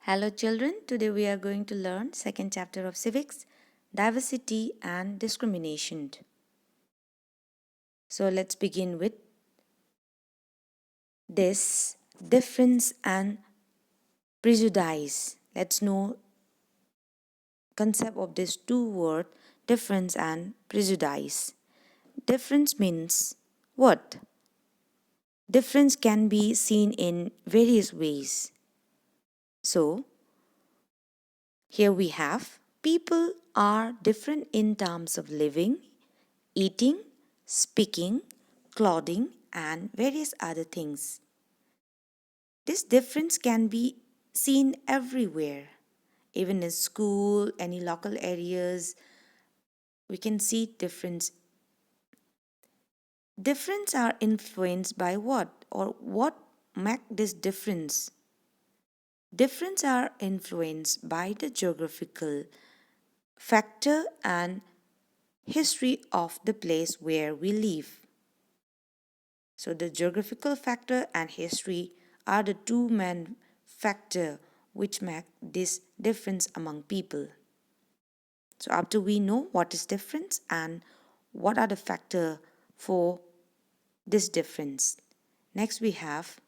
Hello children, today we are going to learn second chapter of civics, diversity and discrimination. So let's begin with this difference and prejudice. Let's know concept of this two word difference and prejudice. Difference means what? Difference can be seen in various ways. So here we have people are different in terms of living, eating, speaking, clothing, and various other things. This difference can be seen everywhere, even in school, any local areas, we can see difference. Difference are influenced by what or what make this difference? Difference are influenced by the geographical factor and history of the place where we live. So the geographical factor and history are the two main factor which make this difference among people. So after we know what is difference and what are the factor for this difference. Next we have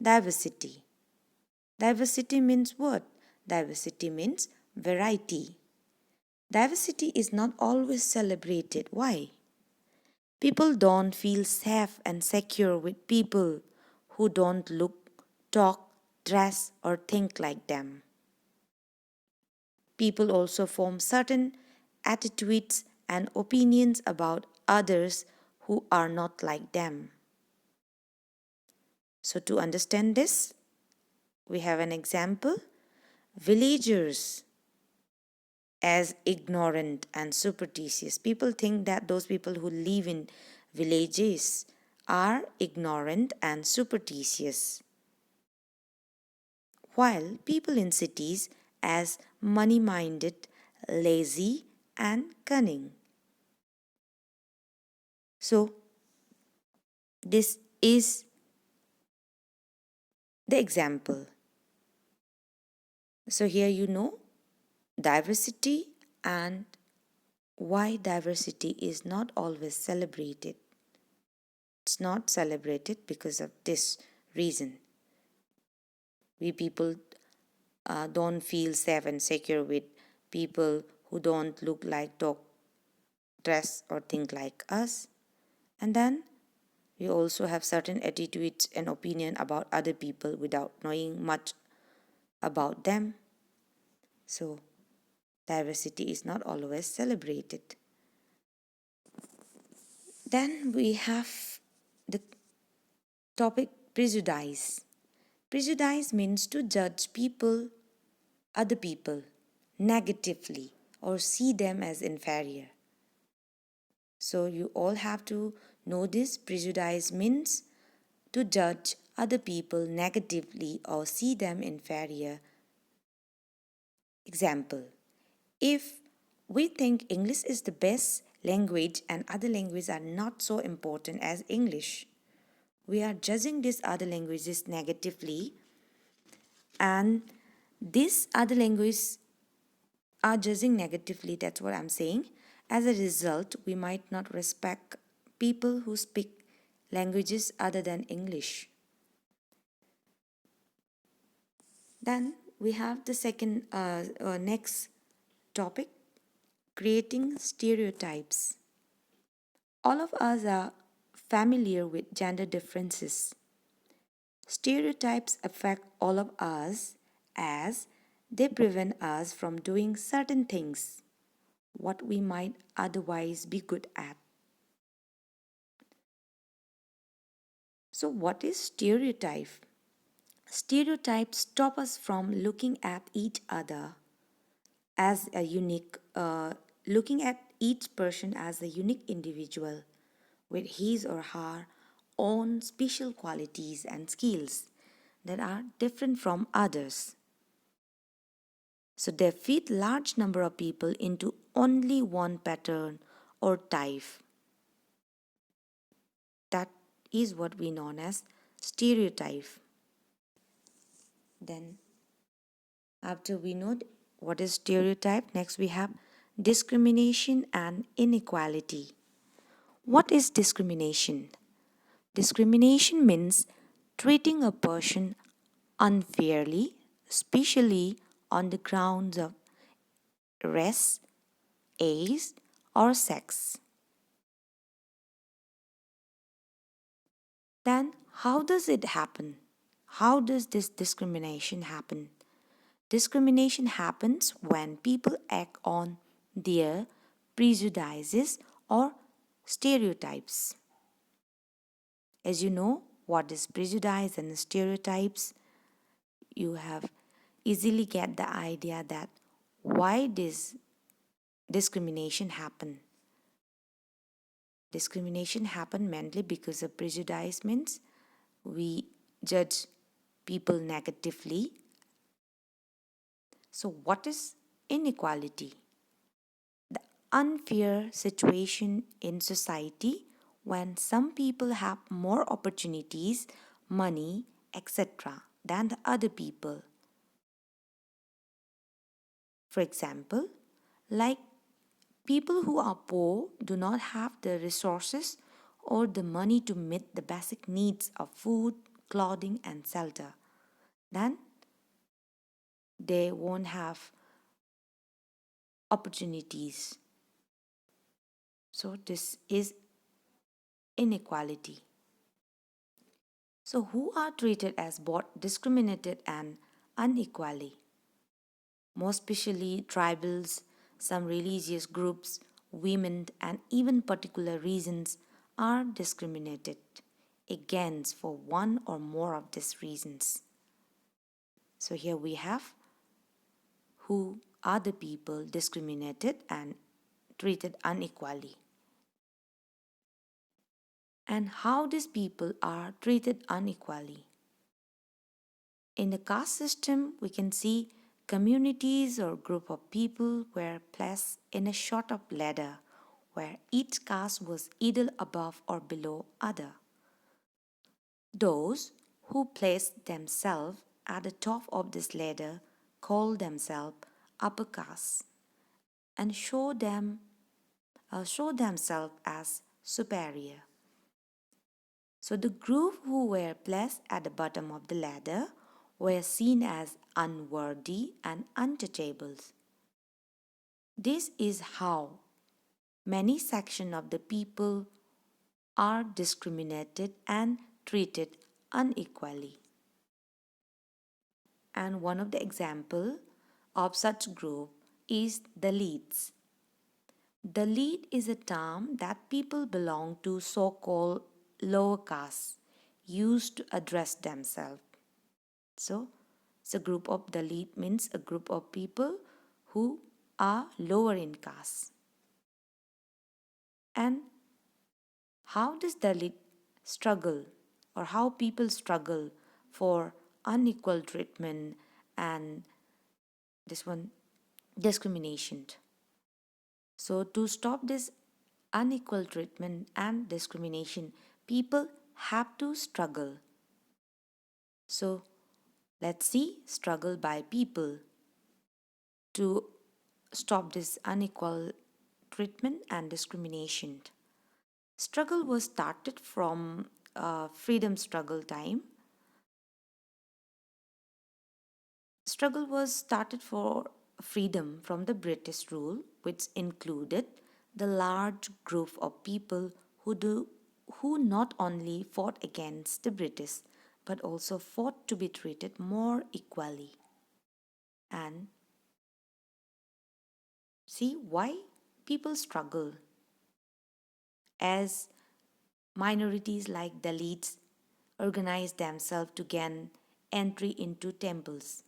diversity. Diversity means what? Diversity means variety. Diversity is not always celebrated. Why? People don't feel safe and secure with people who don't look, talk, dress, or think like them. People also form certain attitudes and opinions about others who are not like them. So, to understand this, we have an example villagers as ignorant and superstitious. People think that those people who live in villages are ignorant and superstitious, while people in cities as money minded, lazy, and cunning. So, this is the example. So, here you know diversity and why diversity is not always celebrated. It's not celebrated because of this reason. We people don't feel safe and secure with people who don't look like, talk, dress, or think like us. And then we also have certain attitudes and opinion about other people without knowing much about them. So diversity is not always celebrated. Then we have the topic prejudice. Prejudice means to judge people, other people, negatively or see them as inferior. So you all have to know this. Prejudice means to judge other people negatively or see them inferior. Example: if we think English is the best language and other languages are not so important as English, we are judging these other languages negatively, and these other languages are judging negatively. That's what I'm saying. As a result, we might not respect people who speak languages other than English. Then we have the next topic, creating stereotypes. All of us are familiar with gender differences. Stereotypes affect all of us as they prevent us from doing certain things what we might otherwise be good at. So, what is stereotype? Stereotypes stop us from looking at each other as a looking at each person as a unique individual with his or her own special qualities and skills that are different from others. So they fit large number of people into only one pattern or type. That is what we know as stereotype. Then After we know what is stereotype, next we have discrimination and inequality. What is discrimination? Discrimination means treating a person unfairly, especially on the grounds of race, age, or sex. Then, how does it happen? How does this discrimination happen? Discrimination happens when people act on their prejudices or stereotypes. As you know, what is prejudice and stereotypes, you have easily get the idea that why this discrimination happen. Discrimination happen mainly because of prejudice means we judge people negatively. So what is inequality? The unfair situation in society when some people have more opportunities, money, etc. than the other people. For example, like people who are poor do not have the resources or the money to meet the basic needs of food, clothing, and shelter. Then they won't have opportunities. So, this is inequality. So, who are treated as both discriminated and unequally? Most especially tribals, some religious groups, women, and even particular regions are discriminated against for one or more of these reasons. So, here we have who are the people discriminated and treated unequally, and how these people are treated unequally. In the caste system, we can see communities or group of people were placed in a sort of ladder where each caste was either above or below other. Those who placed themselves at the top of this ladder called themselves upper caste and show themselves as superior. So the group who were placed at the bottom of the ladder were seen as unworthy and untouchables. This is how many sections of the people are discriminated and treated unequally. And one of the example of such group is the leads. The lead is a term that people belong to so-called lower castes use to address themselves. So, it's a group of the lead means a group of people who are lower in caste. And how does the lead struggle or how people struggle for unequal treatment and this one discrimination? So, to stop this unequal treatment and discrimination, people have to struggle. So, let's see struggle by people to stop this unequal treatment and discrimination. Struggle was started from freedom struggle time. Struggle was started for freedom from the British rule, which included the large group of people who not only fought against the British but also fought to be treated more equally. And see why people struggle as minorities like Dalits organized themselves to gain entry into temples.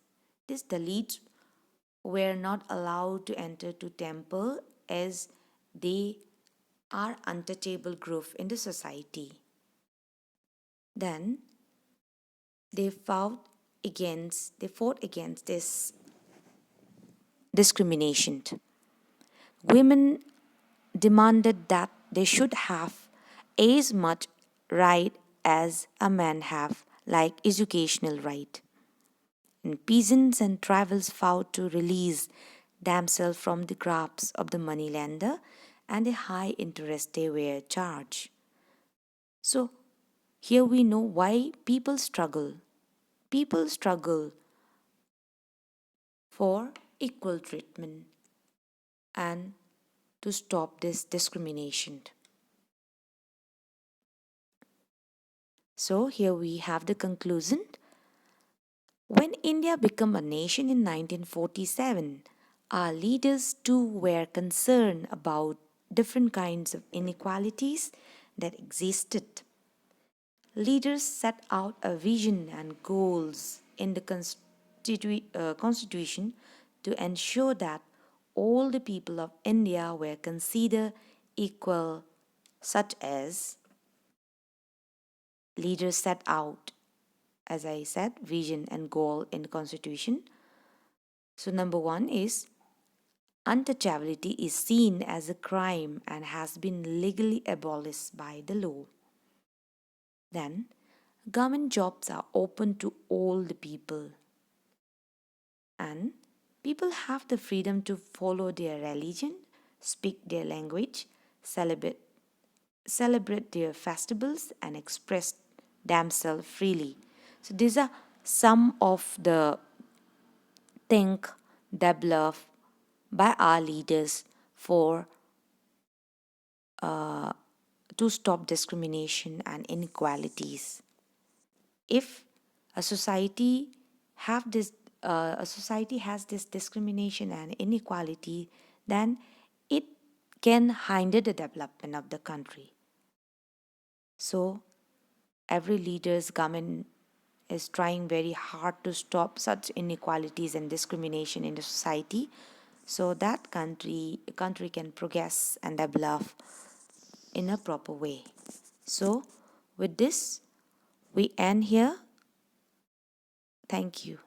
These Dalits were not allowed to enter to temple as they are untouchable group in the society. Then they fought against this discrimination. Women demanded that they should have as much right as a man have, like educational right. And peasants and tribals vowed to release themselves from the grasp of the moneylender and the high interest they were charged. So here we know why people struggle. People struggle for equal treatment and to stop this discrimination. So here we have the conclusion. When India became a nation in 1947, our leaders too were concerned about different kinds of inequalities that existed. Leaders set out a vision and goals in the constitution to ensure that all the people of India were considered equal, such as leaders set out, as I said, vision and goal in the constitution. So, number one is untouchability is seen as a crime and has been legally abolished by the law. Then, government jobs are open to all the people, and people have the freedom to follow their religion, speak their language, celebrate, celebrate their festivals, and express themselves freely. So, these are some of the things developed by our leaders for to stop discrimination and inequalities. If a society have this a society has this discrimination and inequality, then it can hinder the development of the country. So every leader's government is trying very hard to stop such inequalities and discrimination in the society so that country can progress and develop in a proper way. So with this we end here. Thank you.